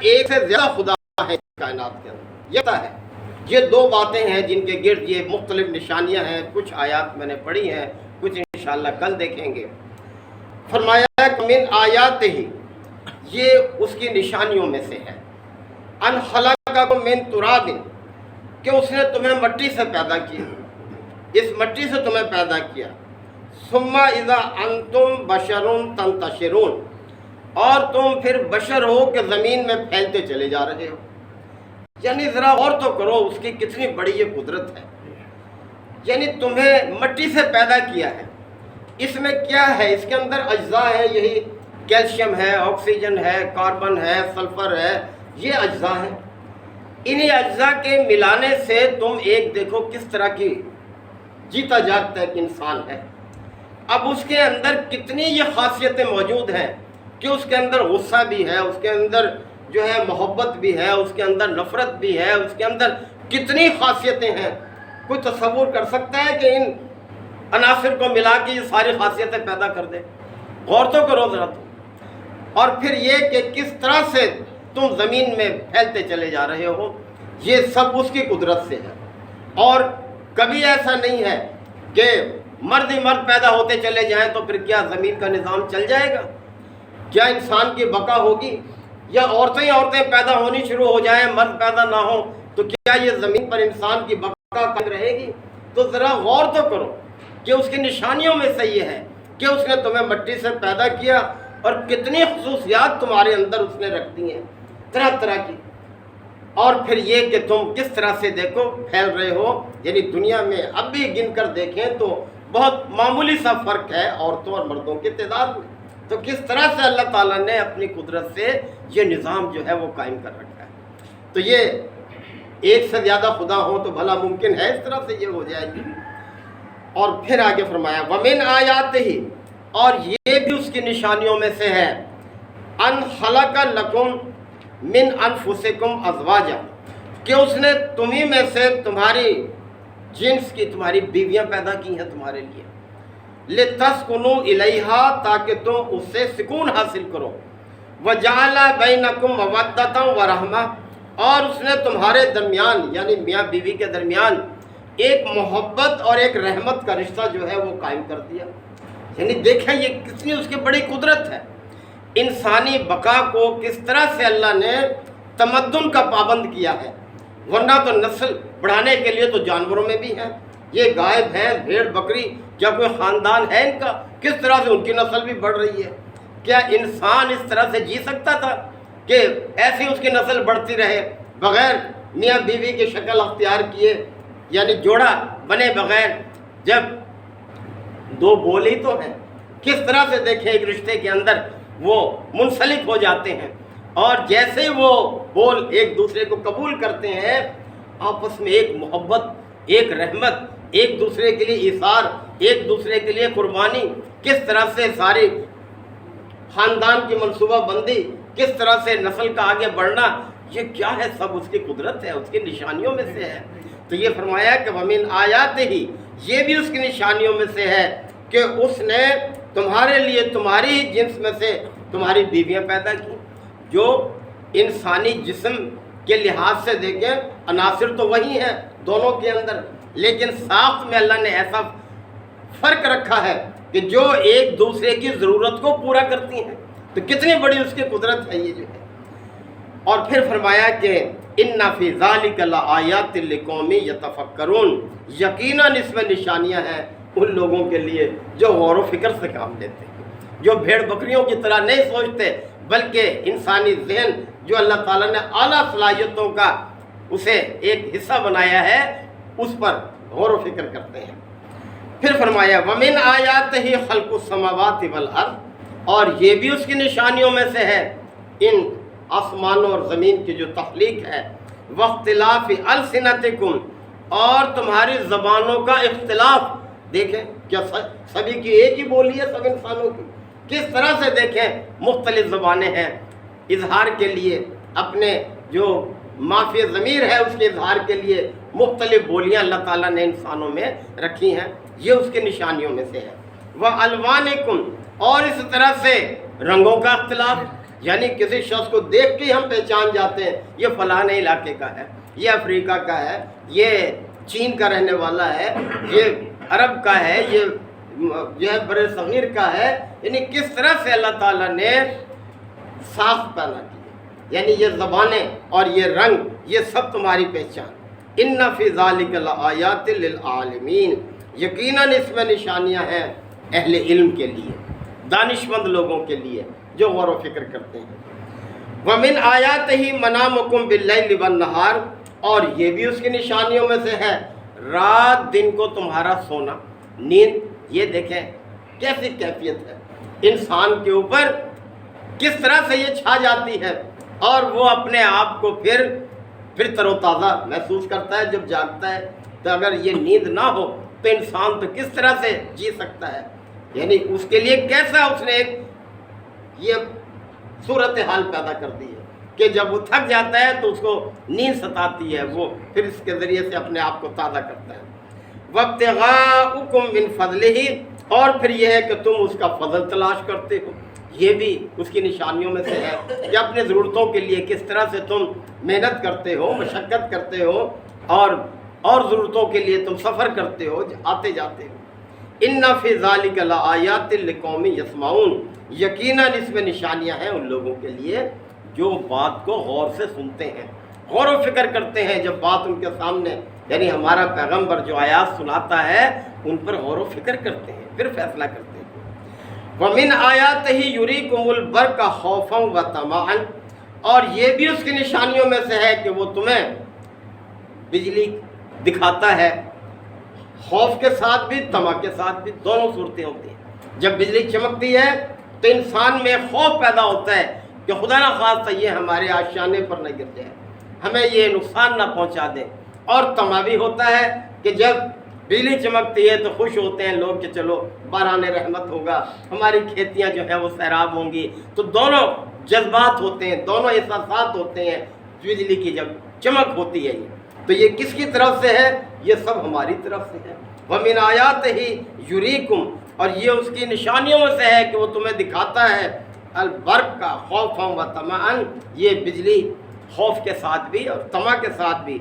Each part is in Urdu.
ایک سے زیادہ خدا ہے کائنات کے اندر، یہ ہے۔ یہ دو باتیں ہیں جن کے گرد یہ مختلف نشانیاں ہیں، کچھ آیات میں نے پڑھی ہیں، کچھ انشاءاللہ کل دیکھیں گے۔ فرمایا کہ من آیات ہی، یہ اس کی نشانیوں میں سے ہے، ان خلقکم من تراب، کہ اس نے تمہیں مٹی سے پیدا کیا، اس مٹی سے تمہیں پیدا کیا، ثم اذا انتم بشر تنتشرون، اور تم پھر بشر ہو کہ زمین میں پھیلتے چلے جا رہے ہو۔ یعنی ذرا غور تو کرو اس کی کتنی بڑی یہ قدرت ہے، یعنی تمہیں مٹی سے پیدا کیا ہے، اس میں کیا ہے، اس کے اندر اجزاء ہے، یہی کیلشیم ہے، آکسیجن ہے، کاربن ہے، سلفر ہے، یہ اجزاء ہیں۔ انہی اجزاء کے ملانے سے تم ایک دیکھو کس طرح کی جیتا جاگتا ایک انسان ہے۔ اب اس کے اندر کتنی یہ خاصیتیں موجود ہیں کہ اس کے اندر غصہ بھی ہے، اس کے اندر جو ہے محبت بھی ہے، اس کے اندر نفرت بھی ہے، اس کے اندر کتنی خاصیتیں ہیں۔ کوئی تصور کر سکتا ہے کہ ان عناصر کو ملا کے یہ ساری خاصیتیں پیدا کر دے؟ غور تو کرو ذرا تم۔ اور پھر یہ کہ کس طرح سے تم زمین میں پھیلتے چلے جا رہے ہو، یہ سب اس کی قدرت سے ہے۔ اور کبھی ایسا نہیں ہے کہ مرد ہی مرد پیدا ہوتے چلے جائیں تو پھر کیا زمین کا نظام چل جائے گا؟ کیا انسان کی بقا ہوگی؟ یا عورتیں پیدا ہونی شروع ہو جائیں، مرد پیدا نہ ہوں، تو کیا یہ زمین پر انسان کی بقا قائم رہے گی؟ تو ذرا غور تو کرو کہ اس کی نشانیوں میں سے یہ ہے کہ اس نے تمہیں مٹی سے پیدا کیا، اور کتنی خصوصیات تمہارے اندر اس نے رکھ دی ہیں طرح طرح کی۔ اور پھر یہ کہ تم کس طرح سے دیکھو پھیل رہے ہو، یعنی دنیا میں اب بھی گن کر دیکھیں تو بہت معمولی سا فرق ہے عورتوں اور مردوں کی تعداد میں۔ تو کس طرح سے اللہ تعالیٰ نے اپنی قدرت سے یہ نظام جو ہے وہ قائم کر رکھا ہے۔ تو یہ ایک سے زیادہ خدا ہو تو بھلا ممکن ہے اس طرح سے یہ ہو جائے گی؟ اور پھر آگے فرمایا وَمِنْ آیَاتِهِ، اور یہ بھی اس کی نشانیوں میں سے ہے، ان خلق لکم من انفسکم ازواجا، کہ اس نے تمہیں میں سے تمہاری جنس کی تمہاری بیویاں پیدا کی ہیں تمہارے لیے، لتسکنوا الیہا، تاکہ تم اس سے سکون حاصل کرو، وجعل بینکم مودۃ ورحمہ، اور اس نے تمہارے درمیان یعنی میاں بیوی کے درمیان ایک محبت اور ایک رحمت کا رشتہ جو ہے وہ قائم کر دیا۔ یعنی دیکھیں یہ کتنی اس کی بڑی قدرت ہے، انسانی بقا کو کس طرح سے اللہ نے تمدن کا پابند کیا ہے۔ ورنہ تو نسل بڑھانے کے لیے تو جانوروں میں بھی ہے، یہ گائے بھینس بھیڑ بکری، کیا کوئی خاندان ہے ان کا؟ کس طرح سے ان کی نسل بھی بڑھ رہی ہے۔ کیا انسان اس طرح سے جی سکتا تھا کہ ایسی اس کی نسل بڑھتی رہے بغیر میاں بیوی کی شکل اختیار کیے، یعنی جوڑا بنے بغیر؟ جب دو بول ہی تو ہیں، کس طرح سے دیکھیں ایک رشتے کے اندر وہ منسلک ہو جاتے ہیں، اور جیسے ہی وہ بول ایک دوسرے کو قبول کرتے ہیں، آپس میں ایک محبت، ایک رحمت، ایک دوسرے کے لیے ایثار، ایک دوسرے کے لیے قربانی، کس طرح سے ساری خاندان کی منصوبہ بندی، کس طرح سے نسل کا آگے بڑھنا، یہ کیا ہے؟ سب اس کی قدرت ہے، اس کی نشانیوں میں سے ہے۔ تو یہ فرمایا کہ وَمِنْ آیَاتِهِ، یہ بھی اس کی نشانیوں میں سے ہے کہ اس نے تمہارے لیے تمہاری جنس میں سے تمہاری بیویاں پیدا کی، جو انسانی جسم کے لحاظ سے دیکھیں عناصر تو وہی ہیں دونوں کے اندر، لیکن ساخت میں اللہ نے ایسا فرق رکھا ہے کہ جو ایک دوسرے کی ضرورت کو پورا کرتی ہیں۔ تو کتنی بڑی اس کی قدرت ہے یہ جو ہے۔ اور پھر فرمایا کہ اِنَّ فِي ذَلِكَ لَآيَاتٍ لِقَوْمٍ يَتَفَكَّرُونَ، یقیناً اس میں نشانیاں ہیں ان لوگوں کے لیے جو غور و فکر سے کام لیتے ہیں، جو بھیڑ بکریوں کی طرح نہیں سوچتے، بلکہ انسانی ذہن جو اللہ تعالیٰ نے اعلیٰ صلاحیتوں کا اسے ایک حصہ بنایا ہے، اس پر غور و فکر کرتے ہیں۔ پھر فرمایا وَمِنْ آیَاتِهِ خَلْقُ السَّمَاوَاتِ وَالْأَرْضِ، اور یہ بھی اس کی نشانیوں میں سے ہے ان آسمانوں اور زمین کی جو تخلیق ہے، وَاخْتِلَافِ أَلْسِنَتِكُمْ، اور تمہاری زبانوں کا اختلاف۔ دیکھیں کیا سبھی کی ایک ہی بولی ہے سب انسانوں کی؟ کس طرح سے دیکھیں مختلف زبانیں ہیں اظہار کے لیے، اپنے جو معافی ضمیر ہے اس کے اظہار کے لیے مختلف بولیاں اللہ تعالیٰ نے انسانوں میں رکھی ہیں، یہ اس کے نشانیوں میں سے ہے۔ وَأَلْوَانِكُمْ، اور اس طرح سے رنگوں کا اختلاف، یعنی کسی شخص کو دیکھ کے ہم پہچان جاتے ہیں یہ فلاں علاقے کا ہے، یہ افریقہ کا ہے، یہ چین کا رہنے والا ہے، یہ عرب کا ہے، یہ جو ہے بر صغیر کا ہے۔ یعنی کس طرح سے اللہ تعالیٰ نے صاف پیدا کی، یعنی یہ زبانیں اور یہ رنگ یہ سب تمہاری پہچان۔ ان فی ذالک لآیات للعالمین، یقیناً اس میں نشانیاں ہیں اہل علم کے لیے، دانشمند لوگوں کے لیے جو غور و فکر کرتے ہیں۔ وَمِنْ آیَاتِهِ مَنَامُكُمْ بِاللَّيْلِ وَالنَّهَارِ، اور یہ بھی اس کی نشانیوں میں سے ہے رات دن کو تمہارا سونا، نیند۔ یہ دیکھیں کیسی کیفیت ہے انسان کے اوپر، کس طرح سے یہ چھا جاتی ہے، اور وہ اپنے آپ کو پھر تر و تازہ محسوس کرتا ہے جب جاگتا ہے۔ تو اگر یہ نیند نہ ہو تو انسان تو کس طرح سے جی سکتا ہے؟ یعنی اس کے لیے کیسا اس نے ایک یہ صورتحال پیدا کر دی ہے کہ جب وہ تھک جاتا ہے تو اس کو نیند ستاتی ہے، وہ پھر اس کے ذریعے سے اپنے آپ کو تازہ کرتا ہے۔ وَابْتِغَاؤُكُم مِّن فَضْلِهِ، اور پھر یہ ہے کہ تم اس کا فضل تلاش کرتے ہو، یہ بھی اس کی نشانیوں میں سے ہے کہ اپنے ضرورتوں کے لیے کس طرح سے تم محنت کرتے ہو، مشقت کرتے ہو، اور ضرورتوں کے لیے تم سفر کرتے ہو، آتے جاتے ہو۔ ان فی ذالک لآیات لقوم یسمعون، یقیناً اس میں نشانیاں ہیں ان لوگوں کے لیے جو بات کو غور سے سنتے ہیں، غور و فکر کرتے ہیں جب بات ان کے سامنے، یعنی ہمارا پیغمبر جو آیات سناتا ہے ان پر غور و فکر کرتے ہیں پھر فیصلہ کرتے ہیں۔ وَمِنْ آیَاتِهِ يُرِيكُمُ الْبَرْقَ خَوْفًا وَطَمَعًا، اور یہ بھی اس کی نشانیوں میں سے ہے کہ وہ تمہیں بجلی دکھاتا ہے، خوف کے ساتھ بھی طمع کے ساتھ بھی، دونوں صورتیں ہوتی ہیں۔ جب بجلی چمکتی ہے تو انسان میں خوف پیدا ہوتا ہے کہ خدا نہ خواستہ یہ ہمارے آشیانے پر نہ گر جائے، ہمیں یہ نقصان نہ پہنچا دے، اور طمع بھی ہوتا ہے کہ جب بجلی چمکتی ہے تو خوش ہوتے ہیں لوگ کہ چلو باران رحمت ہوگا، ہماری کھیتیاں جو ہیں وہ سیراب ہوں گی۔ تو دونوں جذبات ہوتے ہیں، دونوں احساسات ہوتے ہیں بجلی کی جب چمک ہوتی ہے۔ تو یہ کس کی طرف سے ہے؟ یہ سب ہماری طرف سے ہے۔ وَمِنْ آیَاتِهِ يُرِيكُمْ، اور یہ اس کی نشانیوں میں سے ہے کہ وہ تمہیں دکھاتا ہے البرق خوفا وطمعا، یہ بجلی خوف کے ساتھ بھی اور طمع کے ساتھ بھی۔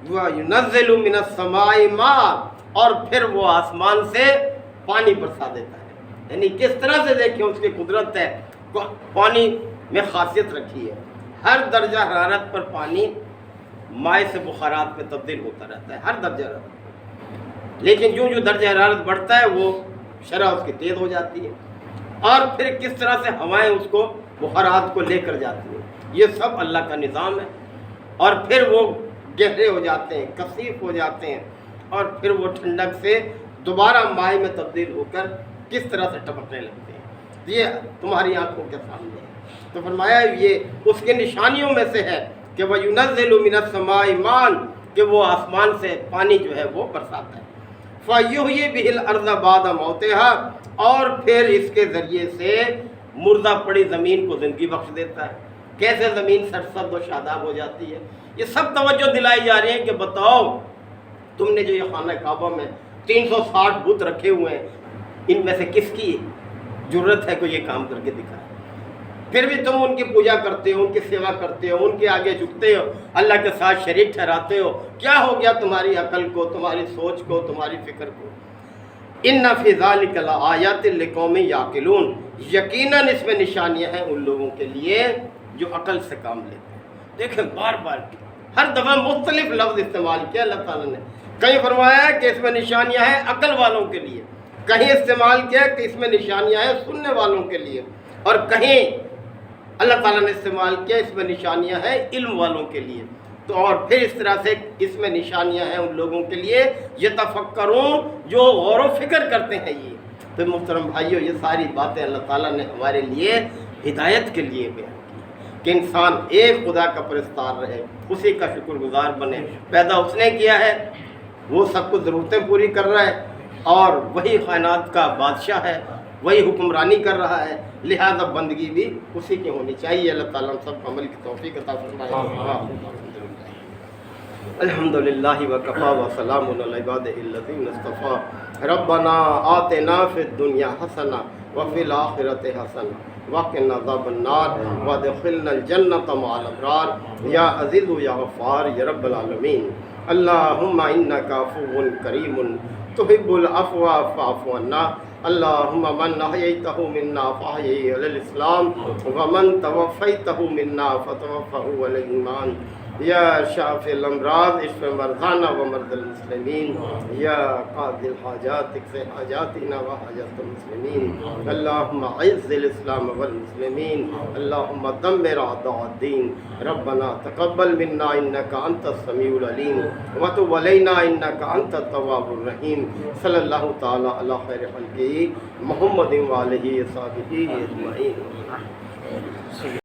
وَيُنَزِّلُ مِنَ السَّمَاءِ مَاءً، اور پھر وہ آسمان سے پانی برسا دیتا ہے۔ یعنی کس طرح سے دیکھیں اس کی قدرت ہے، پانی میں خاصیت رکھی ہے، ہر درجہ حرارت پر پانی مائع سے بخارات میں تبدیل ہوتا رہتا ہے، ہر درجہ حرارت، لیکن جو درجہ حرارت بڑھتا ہے وہ شرح اس کی تیز ہو جاتی ہے، اور پھر کس طرح سے ہوائیں اس کو بخارات کو لے کر جاتی ہیں۔ یہ سب اللہ کا نظام ہے، اور پھر وہ گہرے ہو جاتے ہیں، کثیف ہو جاتے ہیں، اور پھر وہ ٹھنڈک سے دوبارہ مائع میں تبدیل ہو کر کس طرح سے ٹپکنے لگتے ہیں۔ یہ تمہاری آنکھوں کے سامنے ہے۔ تو فرمایا یہ اس کے نشانیوں میں سے ہے کہ وَيُنَزِّلُ مِنَ السَّمَاءِ مَاءً، کہ وہ آسمان سے پانی جو ہے وہ برساتا ہے۔ فَيُحْيِي بِهِ الْأَرْضَ بَعْدَ مَوْتِهَا، اور پھر اس کے ذریعے سے مردہ پڑی زمین کو زندگی بخش دیتا ہے۔ کیسے زمین سرسبز و شاداب ہو جاتی ہے۔ یہ سب توجہ دلائی جا رہی ہے کہ بتاؤ تم نے جو یہ خانہ کعبہ میں 360 بت رکھے ہوئے ہیں، ان میں سے کس کی جرت ہے کہ یہ کام کر کے دکھائے؟ پھر بھی تم ان کی پوجا کرتے ہو، ان کی سیوا کرتے ہو، ان کے آگے جھکتے ہو، اللہ کے ساتھ شریک ٹھہراتے ہو۔ کیا ہو گیا تمہاری عقل کو، تمہاری سوچ کو، تمہاری فکر کو؟ ان فی ذالک لآیات لقوم یعقلون، یقیناً اس میں نشانیاں ہیں ان لوگوں کے لیے جو عقل سے کام لیتے ہیں۔ دیکھیں بار بار ہر دفعہ مختلف لفظ استعمال کیا اللہ تعالیٰ نے۔ کہیں فرمایا کہ اس میں نشانیاں ہیں عقل والوں کے لیے، کہیں استعمال کیا کہ اس میں نشانیاں ہیں سننے والوں کے لیے، اور کہیں اللہ تعالیٰ نے استعمال کیا اس میں نشانیاں ہیں علم والوں کے لیے۔ تو اور پھر اس طرح سے اس میں نشانیاں ہیں ان لوگوں کے لیے یتفکرون، جو غور و فکر کرتے ہیں۔ یہ تو محترم بھائیو، یہ ساری باتیں اللہ تعالیٰ نے ہمارے لیے ہدایت کے لیے بیان کی کہ انسان ایک خدا کا پرستار رہے، اسی کا شکر گزار بنے۔ پیدا اس نے کیا ہے، وہ سب کو ضرورتیں پوری کر رہا ہے، اور وہی کائنات کا بادشاہ ہے، وہی حکمرانی کر رہا ہے، لہذا بندگی بھی اسی کی ہونی چاہیے۔ اللہ تعالیٰ ہم سب کو عمل کی توفیق عطا فرمائے۔ الحمدللہ وکفا وسلام علی عبادہ الذین اصطفیٰ۔ ربنا آتنا فی الدنیا حسنہ وفی الآخرۃ حسنہ وقنا عذاب النار وادخلنا الجنة مع الأبرار یا عزیز یا غفار یا رب العالمین. اللہم انک عفو کریم تحب العفو فاعف عنا. اللہم من احییتہ منا فاحیہ علی الاسلام ومن توفیتہ منا فتوفہ علی الایمان. یا شافی الامراض اشف مرضانا ومرضى المسلمین. یا قاضی الحاجات اقض حاجاتنا وحاجات المسلمین. اللہم اعز الاسلام والمسلمین. اللہم دمر اعداء الدین. ربنا تقبل منا انک انت السمیع العلیم وتب علینا انک انت التواب الرحیم. صلی اللہ تعالی علی خیر خلقہ محمد وآلہ وصحبہ اجمعین.